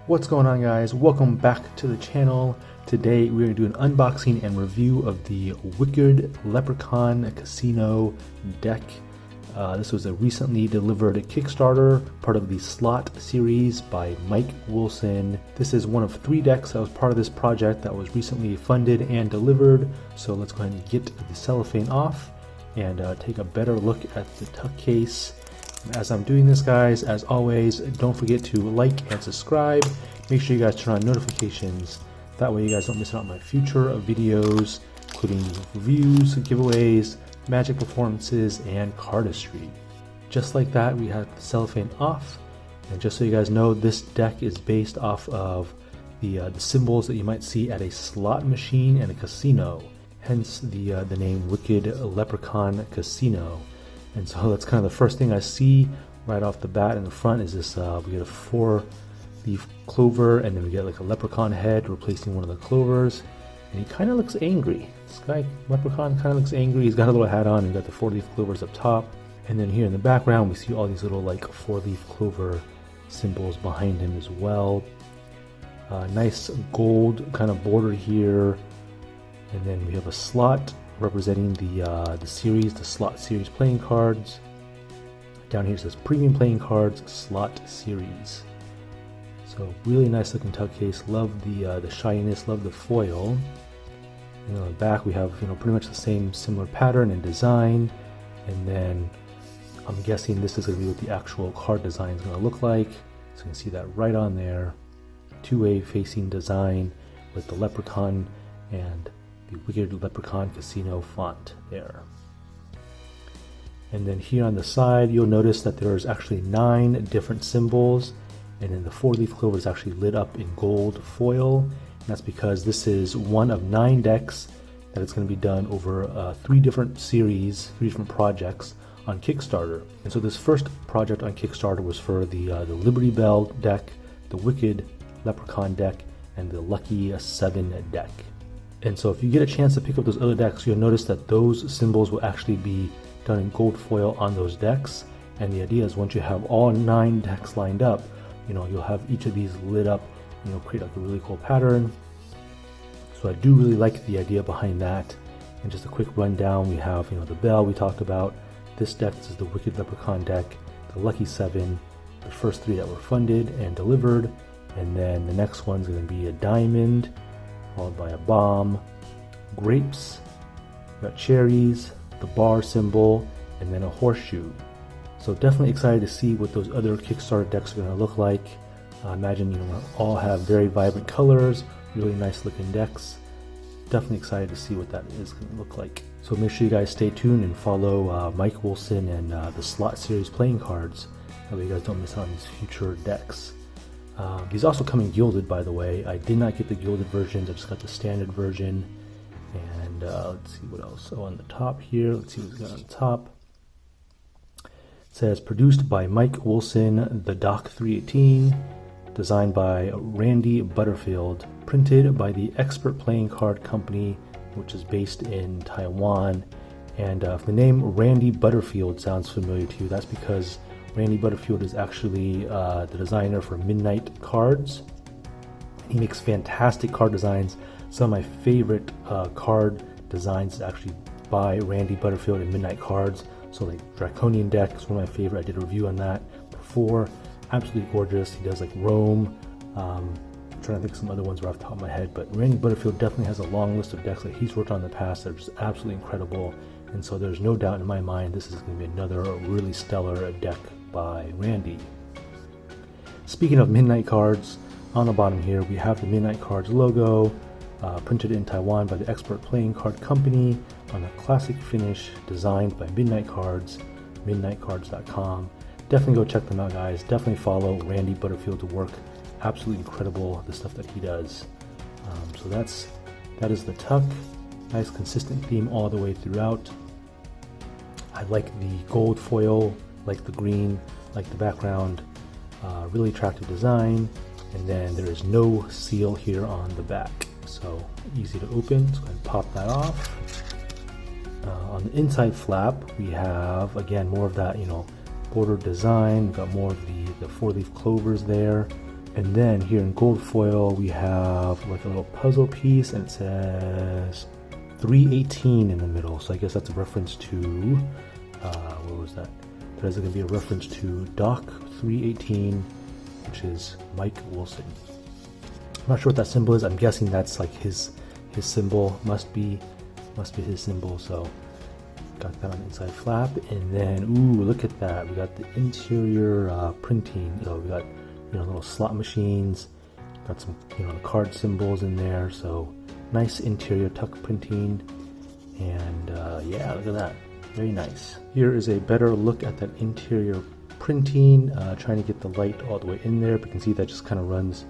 What's going on, guys? Welcome back to the channel. Today we're going to do an unboxing and review of the Wicked Leprechaun Casino deck. This was a recently delivered Kickstarter, part of the slot series by Mike Wilson. This is one of 3 decks that was part of this project that was recently funded and delivered. So let's go ahead and get the cellophane off and take a better look at the tuck case. As I'm doing this, guys, as always, don't forget to like and subscribe. Make sure you guys turn on notifications. That way you guys don't miss out on my future videos, including reviews, giveaways, magic performances, and cardistry. Just like that, we have the cellophane off. And just so you guys know, this deck is based off of the symbols that you might see at a slot machine and a casino. Hence the name Wicked Leprechaun Casino. And so that's kind of the first thing I see right off the bat in the front is this, we get a 4-leaf clover, and then we get like a leprechaun head replacing one of the clovers. And he kind of looks angry. This guy, Leprechaun, kind of looks angry. He's got a little hat on, and got the 4-leaf clovers up top. And then here in the background, we see all these little like 4-leaf clover symbols behind him as well. Nice gold kind of border here. And then we have a slot representing the series, the slot series playing cards. Down here it says premium playing cards, slot series. So really nice looking tuck case. Love the shininess, love the foil. And on the back we have pretty much the same similar pattern and design. And then I'm guessing this is going to be what the actual card design is going to look like. So you can see that right on there. Two-way facing design with the leprechaun and the Wicked Leprechaun Casino font there. And then here on the side, you'll notice that there's actually 9 different symbols, and then the 4-leaf clover is actually lit up in gold foil. And that's because this is one of 9 decks that it's going to be done over 3 different series, 3 different projects on Kickstarter. And so this first project on Kickstarter was for the Liberty Bell deck, the Wicked Leprechaun deck, and the Lucky 7 deck. And so if you get a chance to pick up those other decks, you'll notice that those symbols will actually be done in gold foil on those decks. And the idea is once you have all 9 decks lined up, you'll have each of these lit up, create like a really cool pattern. So I do really like the idea behind that. And just a quick rundown, we have, the bell we talked about. This deck is the Wicked Leprechaun deck, the Lucky 7, the first 3 that were funded and delivered. And then the next one's going to be a diamond, followed by a bomb, grapes, we got cherries, the bar symbol, and then a horseshoe. So definitely excited to see what those other Kickstarter decks are going to look like. I imagine we'll all have very vibrant colors, really nice looking decks. Definitely excited to see what that is going to look like. So make sure you guys stay tuned and follow Mike Wilson and the slot series playing cards. That way you guys don't miss out on these future decks. These also come in gilded, by the way. I did not get the gilded versions, I just got the standard version. And let's see what else. So on the top here, let's see what's got on the top. It says, produced by Mike Wilson, the Doc 318, designed by Randy Butterfield, printed by the Expert Playing Card Company, which is based in Taiwan. And if the name Randy Butterfield sounds familiar to you, that's because Randy Butterfield is actually the designer for Midnight Cards. He makes fantastic card designs. Some of my favorite card designs is actually by Randy Butterfield and Midnight Cards. So like Draconian deck is one of my favorite. I did a review on that before. Absolutely gorgeous. He does like Rome. I'm trying to think of some other ones right off the top of my head, but Randy Butterfield definitely has a long list of decks that he's worked on in the past that are just absolutely incredible. And so there's no doubt in my mind this is going to be another really stellar deck by Randy. Speaking of Midnight Cards, on the bottom here we have the Midnight Cards logo, printed in Taiwan by the Expert Playing Card Company on a classic finish, designed by Midnight Cards, midnightcards.com. Definitely go check them out, guys. Definitely follow Randy Butterfield's work. Absolutely incredible, the stuff that he does. So that is the tuck. Nice consistent theme all the way throughout. I like the gold foil, like the green, like the background. Really attractive design. And then there is no seal here on the back, so easy to open. Let's go ahead and pop that off. On the inside flap, we have again more of that border design. We've got more of the 4-leaf clovers there. And then here in gold foil, we have like a little puzzle piece, and it says 318 in the middle. So I guess that's a reference to, what was that? There's going to be a reference to Doc 318, which is Mike Wilson. I'm not sure what that symbol is. I'm guessing that's like his symbol. Must be his symbol. So got that on the inside flap. And then, ooh, look at that. We got the interior printing. So we got, little slot machines. Got some, the card symbols in there. So nice interior tuck printing. And yeah, look at that. Very nice. Here is a better look at that interior printing. Trying to get the light all the way in there. But you can see that just kind of runs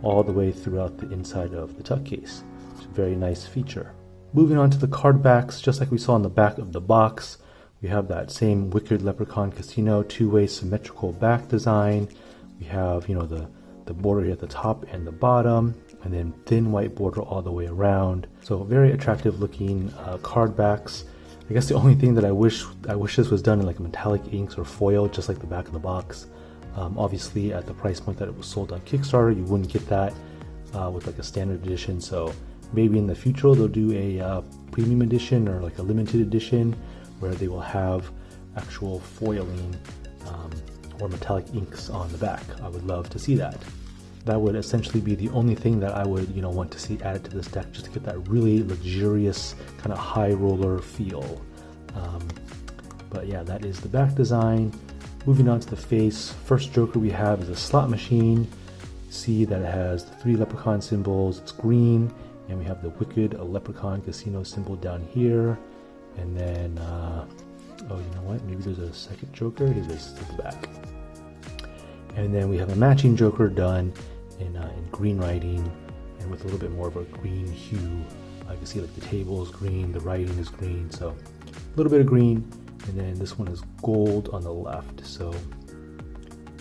all the way throughout the inside of the tuck case. It's a very nice feature. Moving on to the card backs, just like we saw on the back of the box, we have that same Wicked Leprechaun Casino two-way symmetrical back design. We have, the border here at the top and the bottom, and then thin white border all the way around. So very attractive looking card backs. I guess the only thing that I wish this was done in like metallic inks or foil, just like the back of the box. Obviously at the price point that it was sold on Kickstarter, you wouldn't get that with like a standard edition. So maybe in the future they'll do a premium edition or like a limited edition where they will have actual foiling or metallic inks on the back. I would love to see that. That would essentially be the only thing that I would want to see added to this deck, just to get that really luxurious kind of high roller feel. But yeah, that is the back design. Moving on to the face, first joker we have is a slot machine. See that it has the 3 leprechaun symbols, it's green, and we have the Wicked Leprechaun Casino symbol down here. And then, oh, you know what, maybe there's a second joker, here it is at the back. And then we have a matching joker done in green writing and with a little bit more of a green hue. I can see like the table is green, the writing is green, so a little bit of green. And then this one is gold on the left, so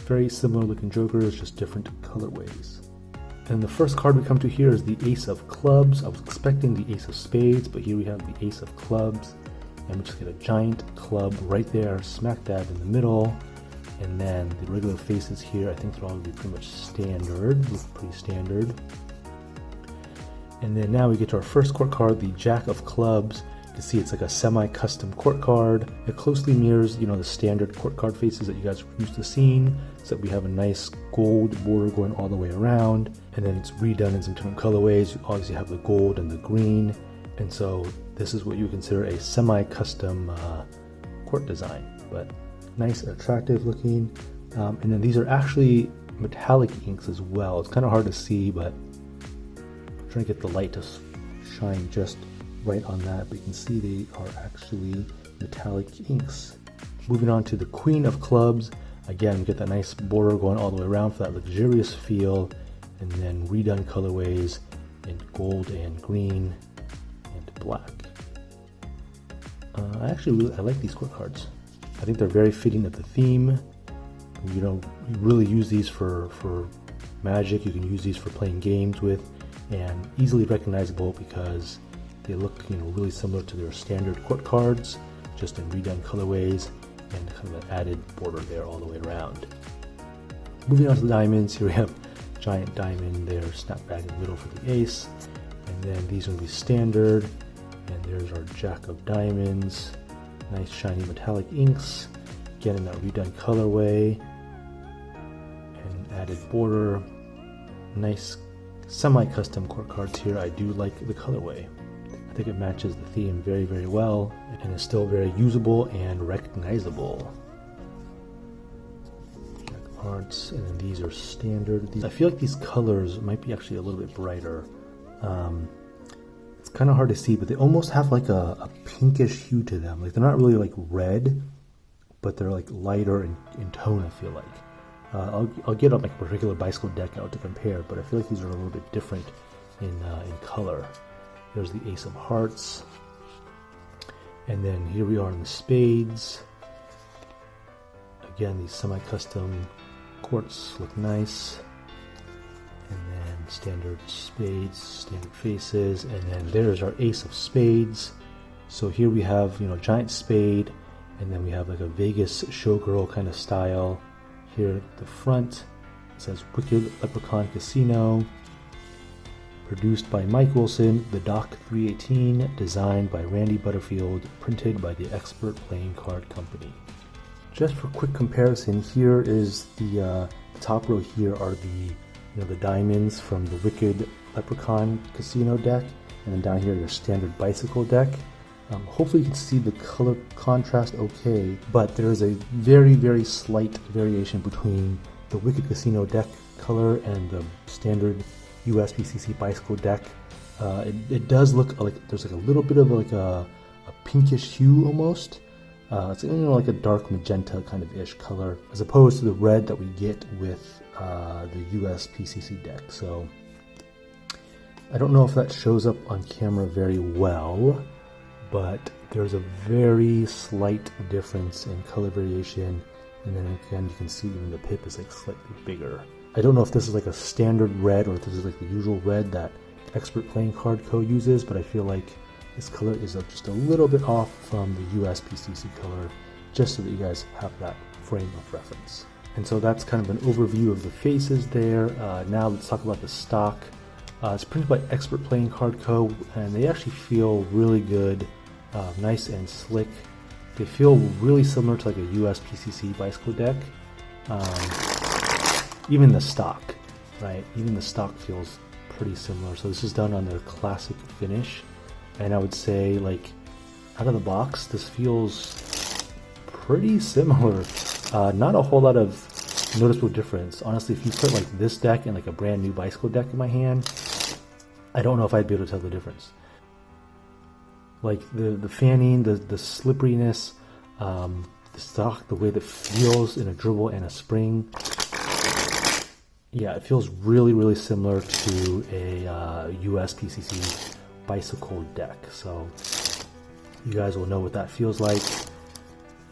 very similar looking jokers, just different colorways. And the first card we come to here is the Ace of Clubs. I was expecting the Ace of Spades, but here we have the Ace of Clubs. And we just get a giant club right there, smack dab in the middle. And then the regular faces here, I think they're all going to be pretty much standard, look pretty standard. And then now we get to our first court card, the Jack of Clubs. You can see it's like a semi-custom court card. It closely mirrors, the standard court card faces that you guys are used to seeing. So we have a nice gold border going all the way around. And then it's redone in some different colorways. You obviously have the gold and the green. And so this is what you would consider a semi-custom court design. But nice, attractive looking. And then these are actually metallic inks as well. It's kind of hard to see, but I'm trying to get the light to shine just right on that. But you can see they are actually metallic inks. Moving on to the Queen of Clubs. Again, we get that nice border going all the way around for that luxurious feel. And then redone colorways in gold and green and black. I like these court cards. I think they're very fitting of the theme. You really use these for Magic. You can use these for playing games with, and easily recognizable because they look really similar to their standard court cards, just in redone colorways and kind of an added border there all the way around. Moving on to the diamonds, here we have giant diamond there, snapback in the middle for the ace, and then these are going to be standard, and there's our Jack of Diamonds. Nice shiny metallic inks, again in that redone colorway, and an added border. Nice semi-custom court cards here. I do like the colorway. I think it matches the theme very, very well, and is still very usable and recognizable. Jack of Hearts, and then these are standard. I feel like these colors might be actually a little bit brighter. It's kind of hard to see, but they almost have like a pinkish hue to them. Like they're not really like red, but they're like lighter in tone, I feel like. I'll get on like a regular bicycle deck out to compare, but I feel like these are a little bit different in color. There's the Ace of Hearts. And then here we are in the Spades. Again, these semi-custom courts look nice. And then standard spades, standard faces, and then there's our Ace of Spades. So here we have, giant spade, and then we have like a Vegas showgirl kind of style here at the front, It says Wicked Leprechaun Casino, produced by Mike Wilson, the Doc 318, designed by Randy Butterfield, printed by the Expert Playing Card Company. Just for quick comparison, here is the top row. Here are the diamonds from the Wicked Leprechaun Casino deck, and then down here your standard bicycle deck. Hopefully you can see the color contrast okay, but there is a very, very slight variation between the Wicked Casino deck color and the standard USPCC bicycle deck. It does look like there's like a little bit of like a pinkish hue almost. It's like a dark magenta kind of ish color, as opposed to the red that we get with the USPCC deck. So I don't know if that shows up on camera very well, but there's a very slight difference in color variation, and then again you can see even the pip is like slightly bigger. I don't know if this is like a standard red or if this is like the usual red that Expert Playing Card Co. uses, but I feel like this color is just a little bit off from the USPCC color, just so that you guys have that frame of reference. And so that's kind of an overview of the faces there. Now let's talk about the stock. It's printed by Expert Playing Card Co. and they actually feel really good, nice and slick. They feel really similar to like a USPCC bicycle deck. Even the stock, right? Even the stock feels pretty similar. So this is done on their classic finish. And I would say, like, out of the box, this feels pretty similar. Not a whole lot of noticeable difference. Honestly, if you put like this deck and like a brand new bicycle deck in my hand, I don't know if I'd be able to tell the difference. Like the fanning, the slipperiness, the stock, the way that feels in a dribble and a spring. Yeah, it feels really, really similar to a USPCC bicycle deck. So you guys will know what that feels like.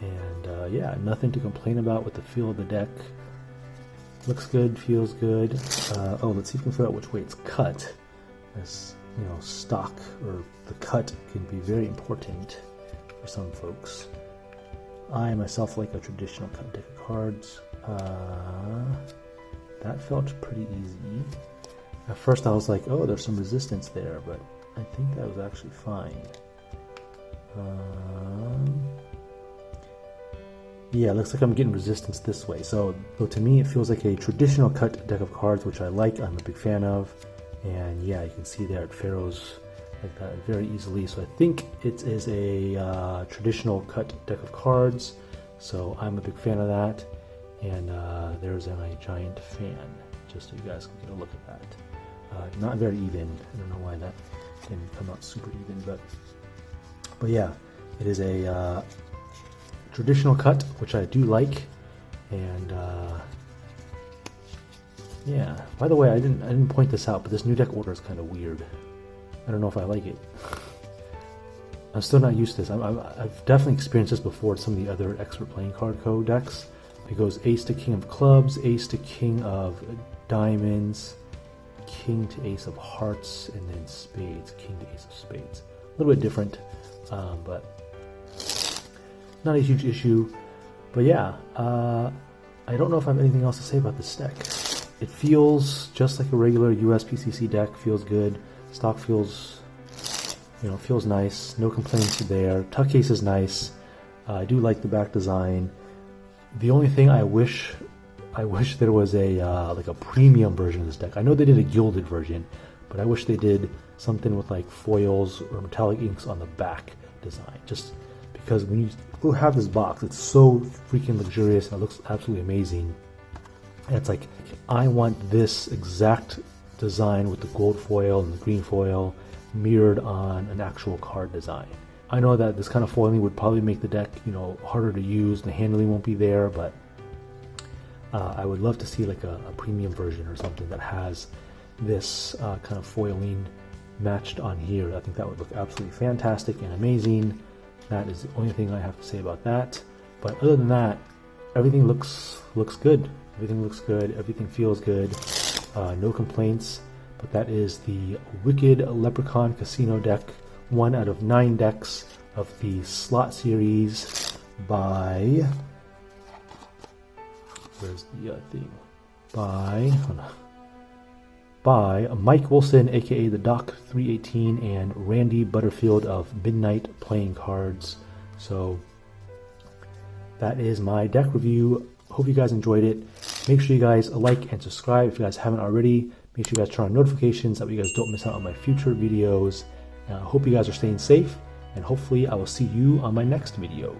And yeah, nothing to complain about with the feel of the deck. Looks good, feels good. Oh, let's see if we can figure out which way it's cut. As you know, stock or the cut can be very important for some folks. I myself like a traditional cut deck of cards. That felt pretty easy. At first I was like, oh, there's some resistance there, but I think that was actually fine. Yeah, it looks like I'm getting resistance this way. So to me, it feels like a traditional cut deck of cards, which I like, I'm a big fan of. And yeah, you can see there it furrows like that very easily. So I think it is a traditional cut deck of cards. So I'm a big fan of that. And there's a giant fan, just so you guys can get a look at that. Not very even. I don't know why that didn't come out super even, but yeah, it is a traditional cut, which I do like. And yeah, by the way, I didn't point this out, but this new deck order is kind of weird. I don't know if I like it. I'm still not used to this. I've definitely experienced this before with some of the other Expert Playing Card Co. decks. It goes Ace to King of Clubs, Ace to King of Diamonds, King to Ace of Hearts, and then Spades, King to Ace of Spades. A little bit different, but not a huge issue. But yeah, I don't know if I have anything else to say about this deck. It feels just like a regular USPCC deck, feels good. Stock feels, feels nice. No complaints there. Tuck case is nice. I do like the back design. The only thing I wish there was a like a premium version of this deck. I know they did a gilded version, but I wish they did something with like foils or metallic inks on the back design. Just because when you have this box, it's so freaking luxurious and it looks absolutely amazing. And it's like, I want this exact design with the gold foil and the green foil mirrored on an actual card design. I know that this kind of foiling would probably make the deck, harder to use. The handling won't be there, but I would love to see like a premium version or something that has this kind of foiling matched on here. I think that would look absolutely fantastic and amazing. That is the only thing I have to say about that. But other than that, everything looks good. Everything looks good. Everything feels good. No complaints. But that is the Wicked Leprechaun Casino deck. 1 out of 9 decks of the slot series by, where's the thing? by Mike Wilson, aka the Doc 318, and Randy Butterfield of Midnight Playing Cards. So that is my deck review. Hope you guys enjoyed it. Make sure you guys like and subscribe if you guys haven't already. Make sure you guys turn on notifications that way you guys don't miss out on my future videos. I hope you guys are staying safe, and hopefully I will see you on my next video.